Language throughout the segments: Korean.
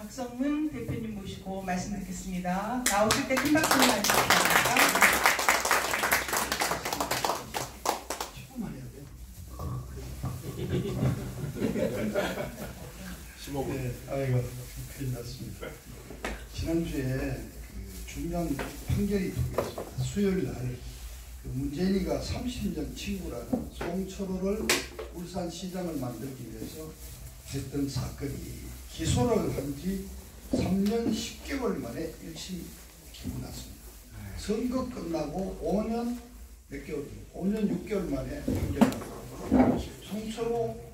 박성문 대표님 모시고 말씀 듣겠습니다. 나오실 때 큰 박수를 해주시기 네, 아이고, 큰일 났습니다. 지난주에 중요한 판결이 있었습니다. 수요일 날 문재인이가 30년 친구라는 송철호를 울산시장을 만들기 위해서 했던 사건이 기소를 한 지 3년 10개월 만에 1심 기고 났습니다. 선거 끝나고 5년 몇 개월, 5년 6개월 만에 판결을 송철호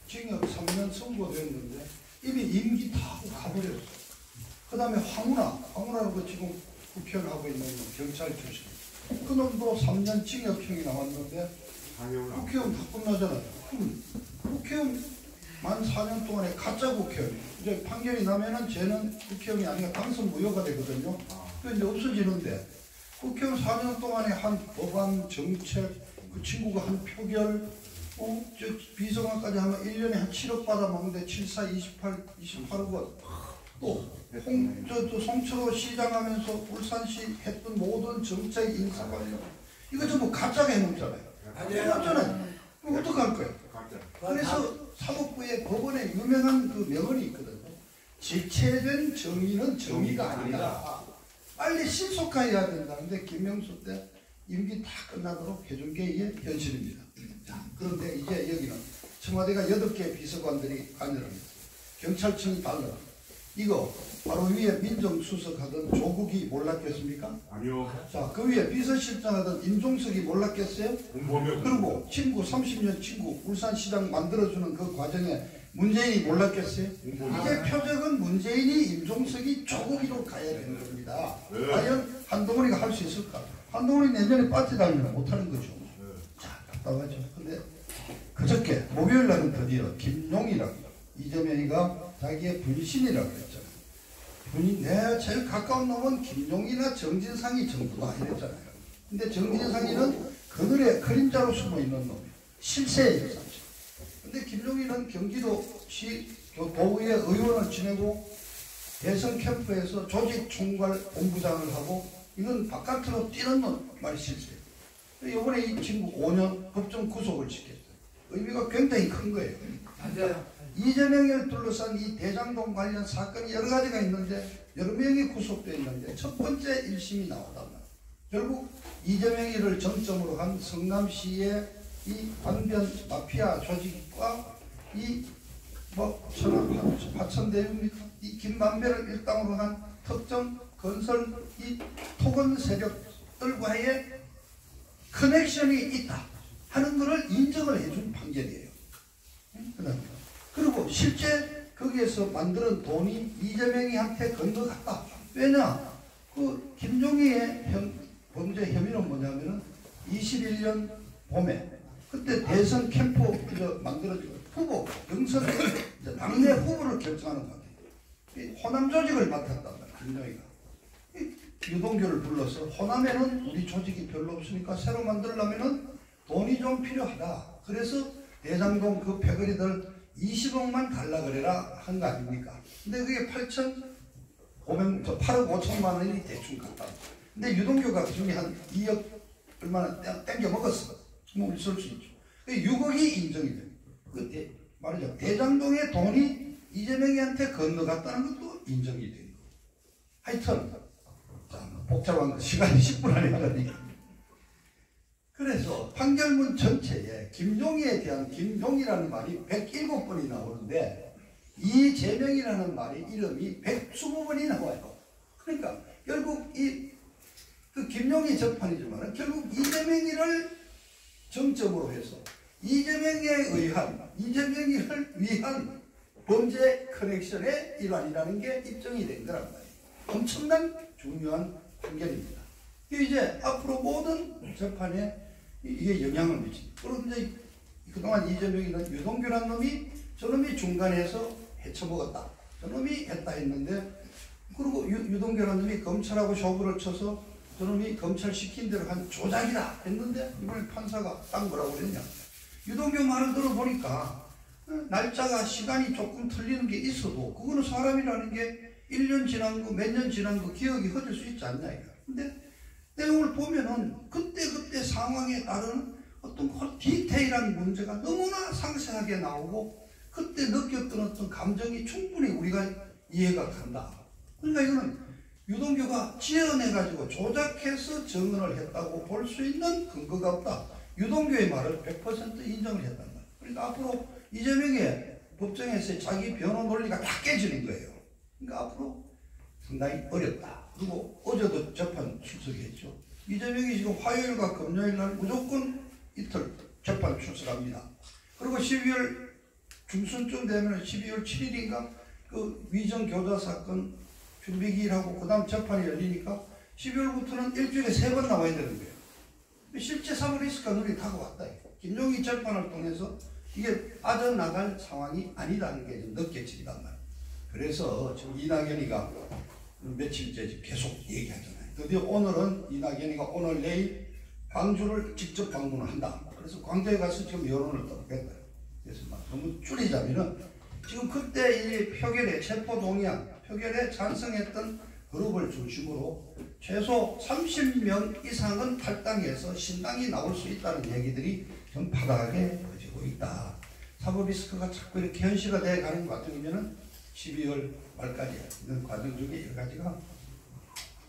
징역 3년 선고됐는데 이미 임기 다 하고 가버렸어요. 그 다음에 황운하라고 지금 국회의원 하고 있는 경찰 출신. 그 놈도 3년 징역형이 나왔는데 국회의원 다 끝나잖아요. 그럼 국회의원 만 4년 동안에 가짜 국회의원. 이제 판결이 나면은 쟤는 국회의원이 아니라 당선 무효가 되거든요. 그 이제 없어지는데 국회의원 4년 동안에 한 법안, 정책, 그 친구가 한 표결, 저 비서관까지 하면 1년에 한 7억 받아먹는데 74, 28, 28억 원. 또 송철호 시장 하면서 울산시 했던 모든 정책 인사 관련 이거 전부 가짜가 해놓잖아요. 해놓잖아요. 그럼 어떡할 거예요? 그래서 사법부의 법원에 유명한 그 명언이 있거든요. 지체된 정의는 정의가 아니다. 빨리 신속화해야 된다는데 김명수 때 임기 다 끝나도록 해준 게 이게 현실입니다. 자, 그런데 이제 여기는 청와대가 8개 비서관들이 관여합니다. 경찰청이 달라. 이거 바로 위에 민정수석 하던 조국이 몰랐겠습니까? 아니요. 자, 그 위에 비서실장 하던 임종석이 몰랐겠어요? 그리고 친구 30년 친구 울산시장 만들어주는 그 과정에 문재인이 몰랐겠어요? 이제 표적은 문재인이 임종석이 조국이로 가야 되는 겁니다. 네. 과연 한동훈이가 할 수 있을까? 한동훈이 내년에 빠져다니면 못하는 거죠. 네. 자, 답답하죠. 근데 그저께 목요일 날은 드디어 김용이라고 이재명이가 자기의 분신이라고 했잖아요. 내가 제일 가까운 놈은 김용이나 정진상이 정도다 이랬잖아요. 근데 정진상이는 그들의 그림자로 숨어 있는 놈이에요. 실세예요, 사실. 근데 김용이는 경기도시 도의회 의원을 지내고 대선 캠프에서 조직 총괄 본부장을 하고 이건 바깥으로 뛰는 놈 말이 실세예요. 이번에 이 친구 5년 법정 구속을 시켰어요. 의미가 굉장히 큰 거예요. 맞아요. 이재명을 둘러싼 이 대장동 관련 사건이 여러 가지가 있는데 여러 명이 구속되어 있는데 첫 번째 1심이 나오단 말이에요. 결국 이재명이를 정점으로 한 성남시의 이 반변 마피아 조직과 이 화천대유입니까? 이 김만배를 일당으로 한 특정 건설 이 토건 세력들과의 커넥션이 있다 하는 것을 인정을 해준 판결이에요. 그리고 실제 거기에서 만드는 돈이 이재명이한테 건너갔다. 왜냐? 그 김종희의 범죄 혐의는 뭐냐면은 21년 봄에 그때 대선 캠프 만들어지고 후보 경선 당내 후보를 결정하는 과정이에요. 호남 조직을 맡았단 말이에요. 김종희가 유동규를 불러서 호남에는 우리 조직이 별로 없으니까 새로 만들려면은 돈이 좀 필요하다. 그래서 대장동 그 패거리들 20억만 달라 그래라 한 거 아닙니까? 근데 그게 8억 5천만 원이 대충 갔다. 근데 유동규가 그 중에 한 2억 얼마나 땡겨 먹었어. 뭐 있을 수 있죠. 6억이 인정이 됩니다. 그 말이죠. 대장동의 돈이 이재명이한테 건너갔다는 것도 인정이 되고. 하여튼 복잡한 거 시간이 10분 안에 가니까. 그래서 판결문 전체에 김종희에 대한 김종희라는 말이 107번이 나오는데 이재명이라는 말이 이름이 120번이 나와요. 그러니까 결국 그 김종희 재판이지만 결국 이재명이를 정점으로 해서 이재명이를 위한 범죄 커넥션의 일환이라는 게 입증이 된 거란 말이에요. 엄청난 중요한 판결입니다. 이제 앞으로 모든 재판에 이게 영향을 미칩니다. 그런데 그동안 이재명이는 유동규라는 놈이 저놈이 중간에서 헤쳐먹었다. 저놈이 했다 했는데 그리고 유동규라는 놈이 검찰하고 쇼부를 쳐서 저놈이 검찰 시킨 대로 한 조작이다 했는데 이번에 판사가 딱 뭐라고 그랬냐. 유동규 말을 들어보니까 날짜가 시간이 조금 틀리는 게 있어도 그거는 사람이라는 게 1년 지난 거 몇 년 지난 거 기억이 흐릴 수 있지 않냐 이거. 근데 내용을 보면은 그때 상황에 따른 어떤 디테일한 문제가 너무나 상세하게 나오고 그때 느꼈던 어떤 감정이 충분히 우리가 이해가 간다. 그러니까 이거는 유동규가 지어내가지고 조작해서 증언을 했다고 볼 수 있는 근거가 없다. 유동규의 말을 100% 인정을 했단 말이야. 그러니까 앞으로 이재명의 법정에서 자기 변호 논리가 다 깨지는 거예요. 그러니까 앞으로 상당히 어렵다. 그리고 어제도 재판 출석했죠. 이재명이 지금 화요일과 금요일 날 무조건 이틀 재판 출석합니다. 그리고 12월 중순쯤 되면 12월 7일인가 그 위정 교자 사건 준비기일하고 그 다음 재판이 열리니까 12월부터는 일주일에 3번 나와야 되는 거예요. 실제 사법리스크가 눈이 다가왔다. 김용희 재판을 통해서 이게 빠져나갈 상황이 아니라는 게 느껴진단 말이에요. 그래서 지금 이낙연이가 며칠째 계속 얘기하잖아요. 드디어 오늘은 이낙연이가 오늘 내일 광주를 직접 방문을 한다. 그래서 광주에 가서 지금 여론을 떠보겠다. 그래서 막 너무 줄이자면은 지금 그때 이 표결에 체포동의안 표결에 찬성했던 그룹을 중심으로 최소 30명 이상은 탈당해서 신당이 나올 수 있다는 얘기들이 좀 파다하게 퍼지고 있다. 사법 리스크가 자꾸 이렇게 현실화 돼 가는 과정이면은 12월 말까지 있는 과정 중에 여러 가지가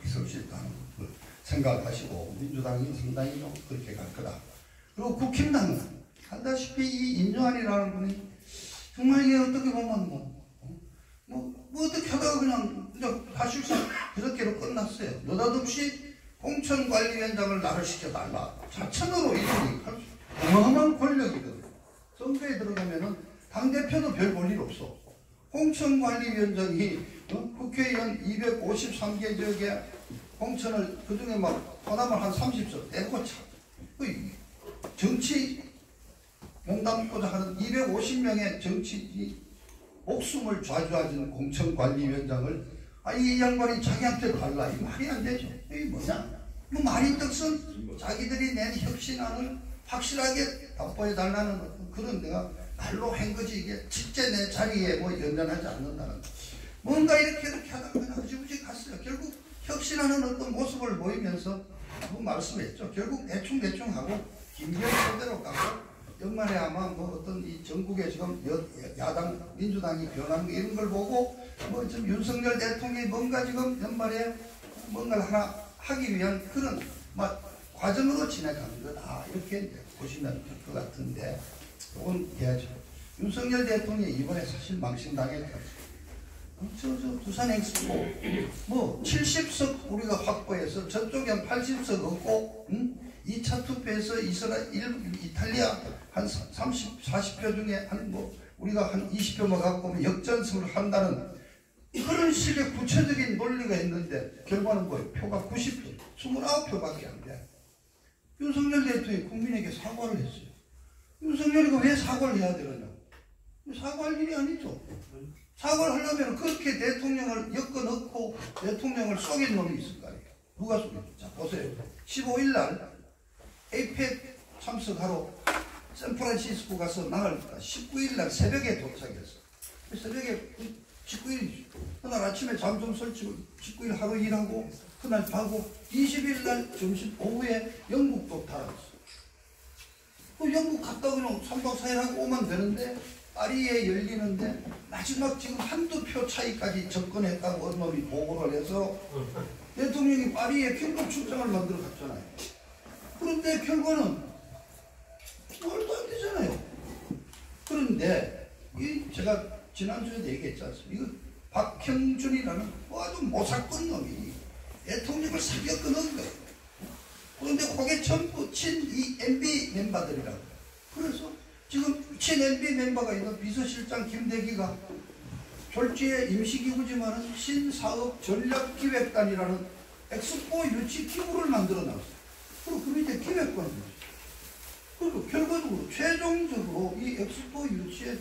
있을 수 있다는 걸 생각하시고 민주당이 상당히 좀 그렇게 갈 거다. 그리고 국힘당은 알다시피 이 임요한이라는 분이 정말 이게 어떻게 보면 뭐 어떻게 하다가 그냥 사실상 그렇게로 끝났어요. 느닷없이 공천관리위원장을 나를 시켜달라. 자천으로 이름이 어마어마한 권력이거든요. 선거에 들어가면은 당대표도 별 볼 일 없어. 공천관리위원장이 국회의원 253개 지역에 공천을 그중에 막 호남을 한 30석 떼고 참 정치 몸담고자 하는 250명의 정치 목숨을 좌지하는 공천관리위원장을 이 양반이 자기한테 달라. 이 말이 안 되죠. 이게 뭐냐? 뭐 말이 뜻은 자기들이 낸 혁신안을 확실하게 답보해달라는 그런 내가 말로 한 거지. 이게 실제 내 자리에 뭐 연연하지 않는다는 뭔가 이렇게 하다가 그냥 흐지부지 갔어요. 결국 혁신하는 어떤 모습을 보이면서 뭐 말씀했죠. 결국 대충 하고 김기현 그대로 가고 연말에 아마 뭐 어떤 이 전국에 지금 야당 민주당이 변하는 이런 걸 보고 뭐 좀 윤석열 대통령이 뭔가 지금 연말에 뭔가를 하나 하기 위한 그런 막 과정으로 진행하는 거다. 이렇게 보시면 될 것 같은데 이건 해야죠. 윤석열 대통령이 이번에 사실 망신당했다. 저 두산 엑스포 뭐 70석 우리가 확보해서 저쪽에 한 80석 얻고 2차 투표에서 이탈리아 한 30, 40표 중에 한 뭐 우리가 한 20표만 갖고 오면 역전승을 한다는 그런 식의 구체적인 논리가 있는데 결과는 뭐예요? 표가 90표, 29표밖에 안 돼. 윤석열 대통령이 국민에게 사과를 했어요. 윤석열이가 왜 사과를 해야 되느냐? 사과할 일이 아니죠. 사과를 하려면 그렇게 대통령을 엮어넣고 대통령을 속인 놈이 있을 거 아니에요. 누가 속였죠? 자, 보세요. 15일날 에이펙 참석하러 샌프란시스코 가서 나갈까 19일날 새벽에 도착했어. 새벽에 19일 그날 아침에 잠 좀 설치고 19일 하루 일하고 그날 자고 20일날 점심 오후에 영국도 달았어. 그 영국 갔다 그냥 3박 4일 하고 오면 되는데 파리에 열리는데 마지막 지금 한두 표 차이까지 접근했다고 어느 놈이 보고를 해서 대통령이 파리에 긴급 출장을 만들어 갔잖아요. 그런데 결과는 말도 안 되잖아요. 그런데 제가 지난주에도 얘기했지 않습니까? 이거 박형준이라는 아주 모사꾼 놈이 대통령을 사기가 끊은 거예요. 그런데 그게 전부 이 MB 멤버들이라고. 그래서 지금 친 MB 멤버가 있는 비서실장 김대기가 졸지에 임시기구지만은 신사업 전략기획단이라는 엑스포 유치 기구를 만들어 놨어요. 그리고 그 밑에 기획관이죠. 그리고 결과적으로 최종적으로 이 엑스포 유치의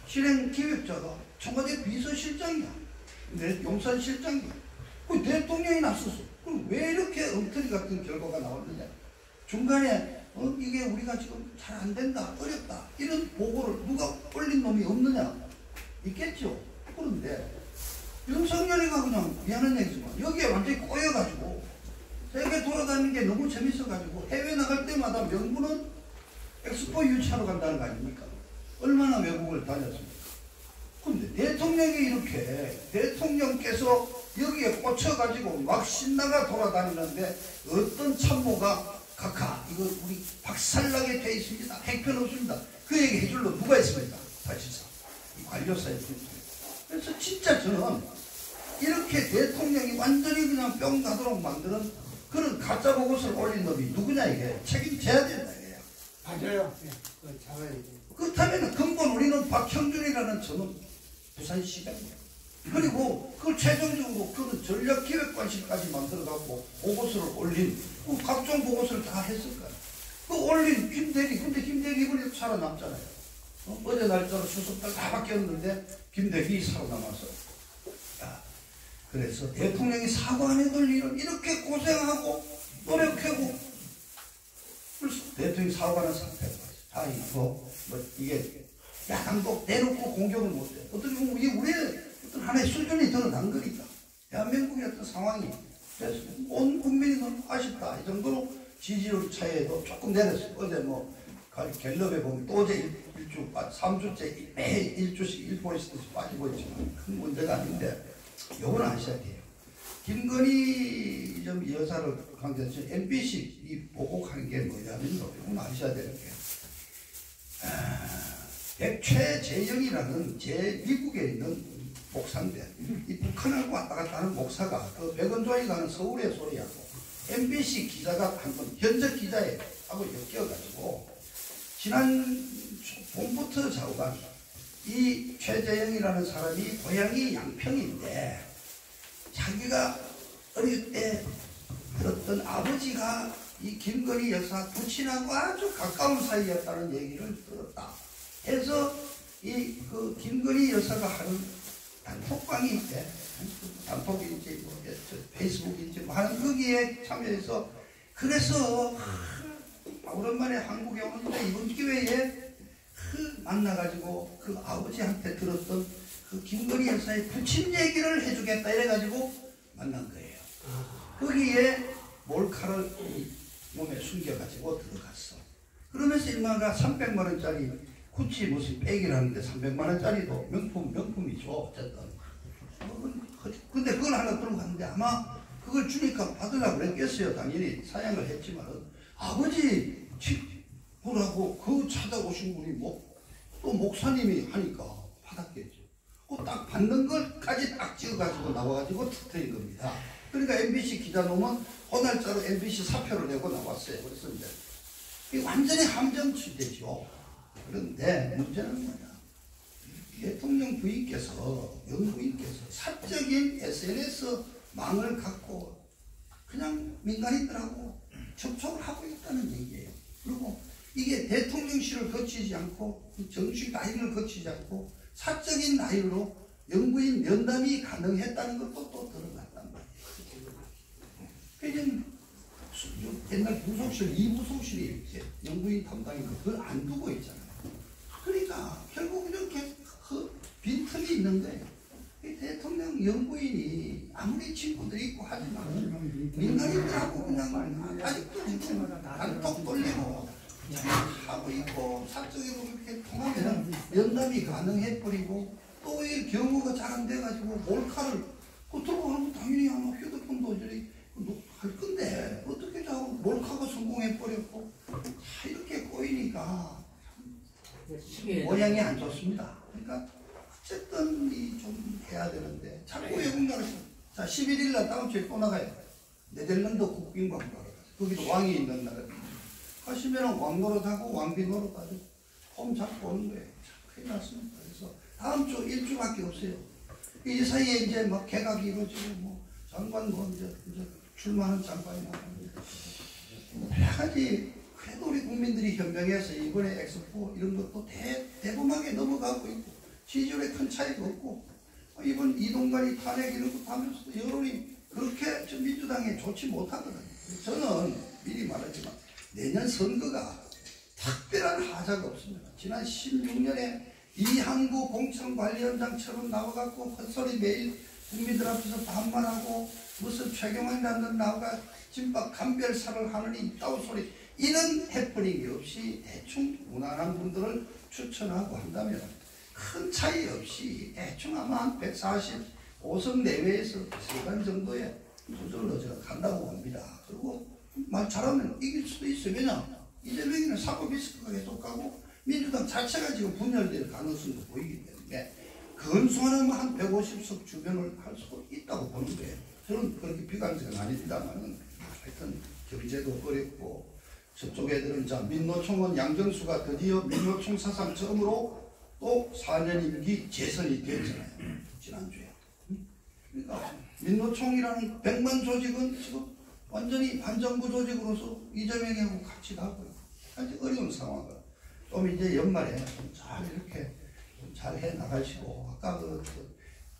실행 기획자가 청와대 비서실장이야. 용산실장이야. 그 대통령이 나섰어. 그럼 왜 이렇게 엉터리 같은 결과가 나왔느냐. 중간에 이게 우리가 지금 잘 안 된다, 어렵다, 이런 보고를 누가 올린 놈이 없느냐? 있겠죠. 그런데 윤석열이가 그냥 미안한 얘기지만 여기에 완전히 꼬여가지고 세계 돌아다니는 게 너무 재밌어가지고 해외 나갈 때마다 명분은 엑스포 유치하러 간다는 거 아닙니까? 얼마나 외국을 다녔습니까? 근데 대통령이 이렇게 대통령께서 여기에 꽂혀가지고 막 신나가 돌아다니는데 어떤 참모가 각하 이거 우리 박살나게 돼 있습니다. 행편 없습니다. 그 얘기 해줄 놈 누가 있습니까? 사실상 이 관료사의 불통. 그래서 진짜 저는 이렇게 대통령이 완전히 그냥 뿅 가도록 만드는 그런 가짜 보고서를 올린 놈이 누구냐 이게 책임져야 된다 이게요. 맞아요. 네, 그거 잡아야 돼. 그렇다면 근본 우리는 박형준이라는 저는 부산시장이에요. 그리고 그걸 최종적으로 그런 전략기획관실까지 만들어갖고 보고서를 올린 그 각종 보고서를 다 했을 거예요. 그 올린 김대리, 근데 김대리 이번에 살아남잖아요. 어제 날짜로 수석들 다 바뀌었는데 김대리 살아남아서. 야, 그래서 대통령이 사과 안 해둘 일은 이렇게 고생하고 노력하고 그래서 대통령이 사과하는 상태가 다 이거 뭐 이게 야당도 내놓고 공격을 못해. 어떻게 보면 이게 우리의 어떤 하나의 수준이 드러난 거니까. 대한민국의 어떤 상황이 그래서 온 국민이 너무 아쉽다. 이 정도로 지지율 차이에도 조금 내렸어요. 어제 뭐 갤럽에 보면 또 어제 3주째 매일 1주씩 1%씩 빠지고 있지만 큰 문제가 아닌데 요건 아셔야 돼요. 김건희 좀 여사를 강조해서 MBC 이 보고한 게 뭐냐면 요건 아셔야 되는 게 최재영이라는 미국에 있는 목사인데 이 북한하고 왔다 갔다 하는 목사가 그 백원종이 가는 서울의 소리하고 MBC 기자가 한번 현직 기자에 하고 엮여가지고 지난 봄부터 좌우간 이 최재영이라는 사람이 고향이 양평인데 자기가 어릴 때 들었던 아버지가 이 김건희 여사 부친하고 아주 가까운 사이였다는 얘기를 들었다. 해서 이 그 김건희 여사가 하는 단톡방이 있대. 단톡인지 뭐 페이스북인지 뭐 하는 거기에 참여해서 그래서 오랜만에 한국에 오는데 이번 기회에 만나가지고 그 아버지한테 들었던 그 김건희 여사의 부친 얘기를 해주겠다 이래가지고 만난 거예요. 거기에 몰카를 몸에 숨겨가지고 들어갔어. 그러면서 일마가 300만 원짜리 구찌 무슨 백이라는데 300만 원짜리도 명품이죠. 어쨌든. 근데 그걸 하나 들고 갔는데 아마 그걸 주니까 받으려고 그랬겠어요. 당연히 사양을 했지만 아버지 뭐라고 그 찾아오신 분이 또 목사님이 하니까 받았겠죠. 그 딱 받는 걸까지 딱 찍어가지고 나와가지고 터뜨린 겁니다. 그러니까 MBC 기자놈은 그날짜로 MBC 사표를 내고 나왔어요. 그래서 이제 이게 완전히 함정 취재죠. 그런데 문제는 뭐냐? 대통령 부인께서 영부인께서 사적인 SNS 망을 갖고 그냥 민간인들하고 접촉을 하고 있다는 얘기예요. 그리고 이게 대통령실을 거치지 않고 정식 라인을 거치지 않고 사적인 라인으로 영부인 면담이 가능했다는 것도 또 드러났단 말이에요. 옛날 부속실, 이부속실이 영부인 담당인 거 그걸 안 두고 있잖아요. 그러니까 결국 이렇게 빈틈이 있는 거예요. 이 대통령 영부인이 아무리 친구들이 있고 하지만 민간인들하고 그냥 아직도 단톡 돌리고 하고 있고 사적으로 그렇게 통하면 면담이 가능해버리고 또 이 경우가 잘 안 돼가지고 몰카를 들어가는 거 당연히 아마 휴대폰도 저리 할 건데 어떻게 자꾸 몰카가 성공해버렸고 이렇게 꼬이니까 모양이 안 좋습니다. 그러니까 어쨌든 좀 해야 되는데 자꾸 외국 나라에서 자 11일날 다음 주에 또 나가요. 네덜란드 국빈광고 가서 거기도 왕이 있는 나라 가시면 왕 노릇하고 왕비 노릇하고 폼 잡고 오는 거예요. 큰일 났습니다. 그래서 다음 주 일주밖에 없어요. 이 사이에 이제 막 개각이 이루어지고 뭐 장관 뭐 이제 출마하는 장관이 나오는데 여러 가지 그래도 우리 국민들이 현명해서 이번에 엑스포 이런 것도 대범하게 넘어가고 있고 지지율에 큰 차이가 없고 이번 이동관이 탄핵 이런 것도 하면서도 여론이 그렇게 민주당에 좋지 못하거든요. 저는 미리 말하지만 내년 선거가 특별한 하자가 없습니다. 지난 16년에 이항구 공천관리위원장처럼 나와갖고 헛소리 매일 국민들 앞에서 반말하고 무슨 최경환이라는 나와가 진박 감별사를 하느니 있다고 소리, 이런 해프닝이 없이 대충 무난한 분들을 추천하고 한다면 큰 차이 없이 대충 아마 한 145석 내외에서 세간 정도의 투표를 제가 간다고 봅니다. 그리고 말 잘하면 이길 수도 있어요. 왜냐? 이재명이는 사고 리스크가 계속 가고 민주당 자체가 지금 분열될 가능성도 보이기 때문에 근소하면 한 150석 주변을 할 수 있다고 보는 거예요. 저는 그렇게 비관적은 아닙니다만 하여튼 경제도 어렵고 저쪽 애들은 자 민노총은 양정수가 드디어 민노총 사상 처음으로 또 4년 임기 재선이 됐잖아요. 지난주에. 그러니까 민노총이라는 100만 조직은 지금 완전히 반정부 조직으로서 이재명하고 같이 가고요. 아주 어려운 상황을 좀 이제 연말에 좀 잘 이렇게 잘 해 나가시고, 아까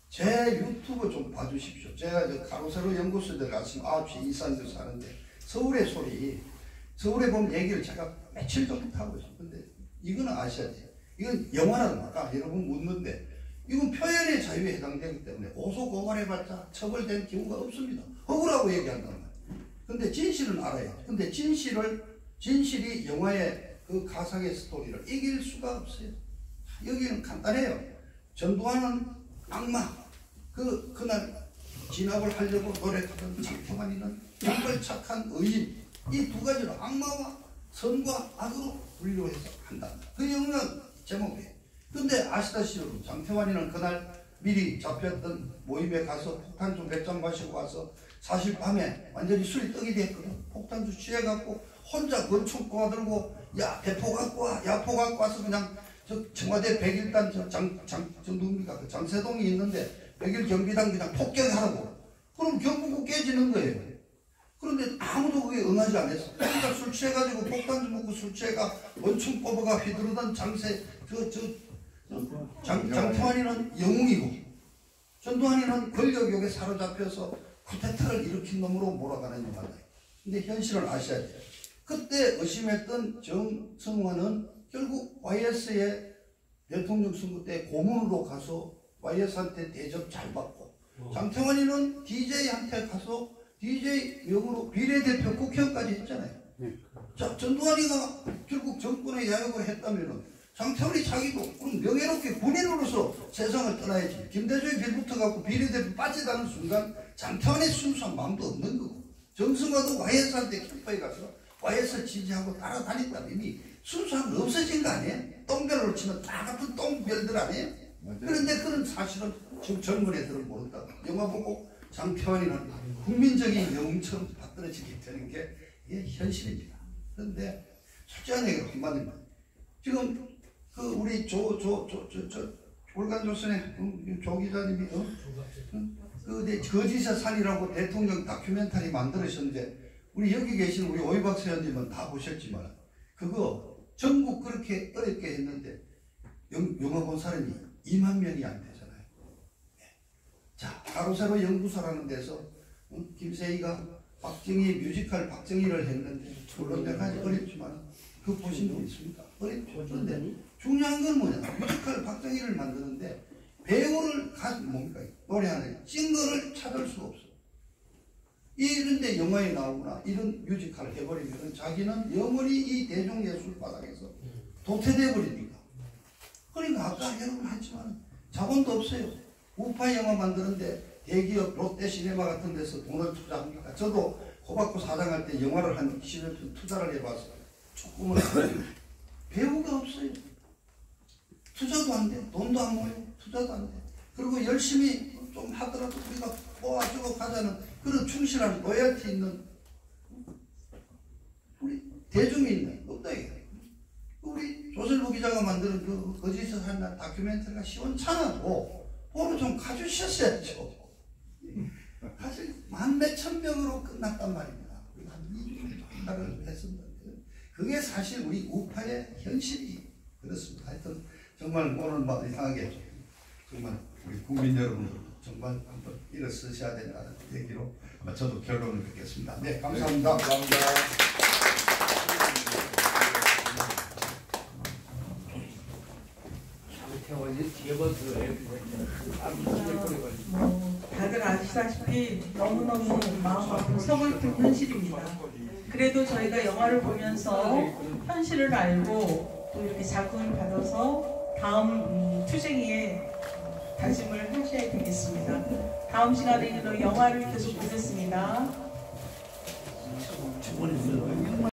제 유튜브 좀 봐주십시오. 제가 저 가로세로 연구소에 아침 9시 이산교수 하는데 서울의 소리, 서울에 보면 얘기를 제가 며칠 전부터 하고 있어요. 근데 이거는 아셔야 돼요. 이건 영화라는 아까 여러분 묻는데 이건 표현의 자유에 해당되기 때문에 고소 고발해봤자 처벌된 경우가 없습니다. 억울하고 얘기한단 말이에요. 근데 진실은 알아요. 근데 진실이 영화의 그 가상의 스토리를 이길 수가 없어요. 여기는 간단해요. 전두환은 악마, 그날 진압을 하려고 노력하던 장태환이는 정말 착한 의인, 이 두 가지로 악마와 선과 악으로 분류해서 한다. 그 영화 제목이에요. 근데 아시다시피 장태환이는 그날 미리 잡혔던 모임에 가서 폭탄주 몇 잔 마시고 와서 사실 밤에 완전히 술이 떡이 됐거든. 폭탄주 취해갖고 혼자 권총 꼬아들고 야 대포 갖고 와, 야포 갖고 와서 그냥 저 청와대 101단 누굽니까 그 장세동이 있는데 101 경비당 그냥 폭격하라고. 그럼 경보고 깨지는 거예요. 그런데 아무도 그게 응하지 않았어. 그러니까 술 취해가지고 폭탄주 먹고 술 취해가 원충 뽑아가 휘두르던 장태환이는 영웅이고 전두환이는 권력욕에 사로잡혀서 쿠데타를 일으킨 놈으로 몰아가는 영화다. 근데 현실을 아셔야 돼요. 그때 의심했던 정성환은 결국 YS의 대통령 선거 때 고문으로 가서 YS한테 대접 잘 받고, 장태환이는 DJ한테 가서 DJ 명으로 비례대표 국회의원까지 했잖아요. 자, 전두환이가 결국 정권의 야욕을 했다면은 장태환이 자기도 그럼 명예롭게 군인으로서 세상을 떠나야지. 김대중이 빌붙어 갖고 비례대표 빠지다는 순간 장태환의 순수한 마음도 없는 거고, 정승화도 YS한테 캠프에 가서 YS 지지하고 따라다녔다면 이미 순수함이 없어진 거 아니에요? 똥별로 치면 다 같은 똥별들 아니에요? 그런데 그런 사실은 지금 젊은 애들은 모른다. 영화 보고 장태환이는 국민적인 영웅처럼 받들어지게 되는 게 이게 현실입니다. 그런데 솔직한 얘기로 한마디만, 지금 그 우리 올간조선의 조 기자님이 거짓의 산이라고 대통령 다큐멘터리 만들으셨는데, 우리 여기 계신 우리 오이박 세연님은 다 보셨지만 그거 전국 그렇게 어렵게 했는데 영화 본 사람이 2만 명이 안 되잖아요. 네. 자, 가로세로 연구소라는 데서 김세희가 박정희 뮤지컬 박정희를 했는데 물론 몇 가지 어렵지만 그거 보신 분 있습니까? 어렵죠. 그런데 중요한 건 뭐냐, 뮤지컬 박정희를 만드는데 배우를 뭡니까? 노래하는 싱거를 찾을 수가 없어. 이런데 영화에 나오거나 이런 뮤지컬을 해버리면 자기는 영원히 이 대중예술 바닥에서 도태돼 버립니다. 그러니까 아까 여러분 했지만 자본도 없어요. 우파 영화 만드는데 대기업 롯데시네마 같은 데서 돈을 투자합니까? 저도 호박구 사장할 때 영화를 한 10여 편 투자를 해봐서 조금은 배우가 없어요. 투자도 안 돼. 돈도 안 모여. 투자도 안 돼. 그리고 열심히 좀 하더라도 우리가 모아주고 가자는 그런 충실한 로열티 있는 우리 대중이 있는 없다 이게. 우리 조설부 기자가 만드는 그 거짓의 산 다큐멘터리가 시원찮아도 보러 좀 가주셨어야죠. 사실 만 몇천 명으로 끝났단 말입니다. 우리가 한 2주 정도를 했습니다. 그게 사실 우리 우파의 현실이 그렇습니다. 하여튼 정말 오늘 막 이상하게 정말 우리 국민 여러분 정말 한번 일어서셔야 된다는 얘기로 저도 결론을 맺겠습니다. 네, 감사합니다. 감사합니다. 다들 아시다시피 너무너무 마음 아픈 서글픈 현실입니다. 그래도 저희가 영화를 보면서 현실을 알고 또 이렇게 자극을 받아서 다음 투쟁에 다짐을 하셔야 되겠습니다. 다음 시간에는 영화를 계속 보겠습니다.